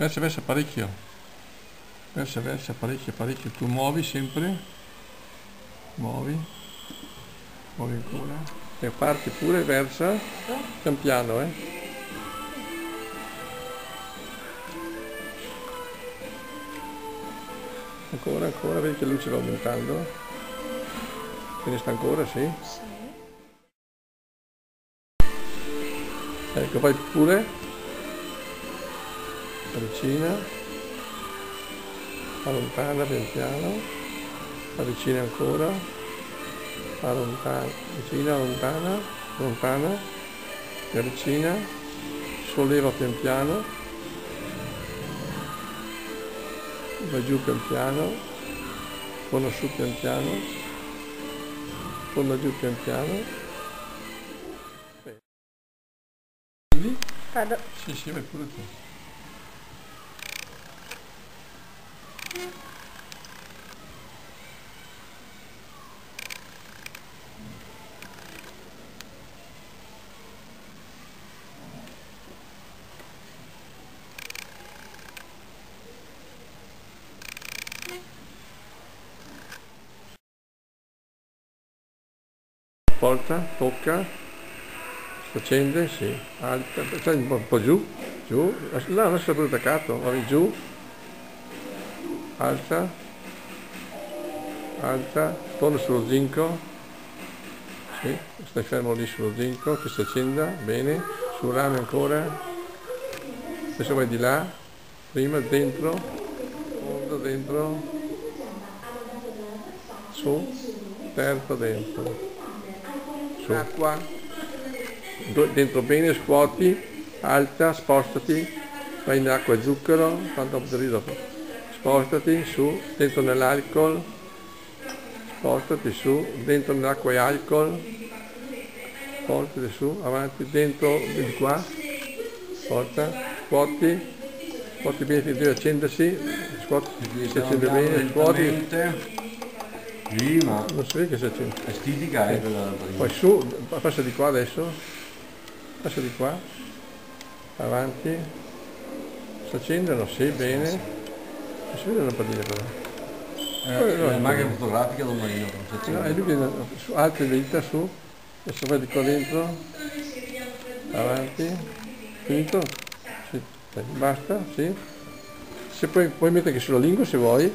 versa parecchio, versa parecchio, tu muovi sempre, muovi ancora, e parti pure, versa, pian piano, ancora, vedi che la luce va aumentando, quindi sta ancora, sì, ecco, vai pure, avvicina, allontana pian piano, avvicina ancora, allontana, avvicina, allontana, e avvicina, solleva pian piano, va giù pian piano, torna su pian piano, torna giù pian piano. Vado. Sì, vai pure tu. Porta, tocca, si accende, sì, alta, un po' giù, no, lascia pure attaccato, vai giù, alta, torna sullo zinco, sì, stai fermo lì sullo zinco, che si accenda, bene, sul rame ancora, adesso vai di là, prima dentro, fondo dentro, su, terzo dentro. Acqua, dentro bene, scuoti, alta, spostati, vai in acqua e zucchero, tanto dopo, spostati su, dentro nell'alcol, spostati su, dentro nell'acqua e alcol, spostati su, avanti, dentro, di qua, porta, scuoti bene, deve accendersi, scuoti, si accende bene, scuoti. Sì, ma non si vede che si accende. estetica è quella da prima. Poi su, passa di qua adesso, passa di qua, avanti, si accendono, sì, bene, non si vede una pallina però. La macchina fotografica da un marino, non si accende. No, e lui viene su, altre le dita su, adesso vai di qua dentro, avanti, finito? Sì, basta, sì. Se puoi mettere che sulla lingua se vuoi.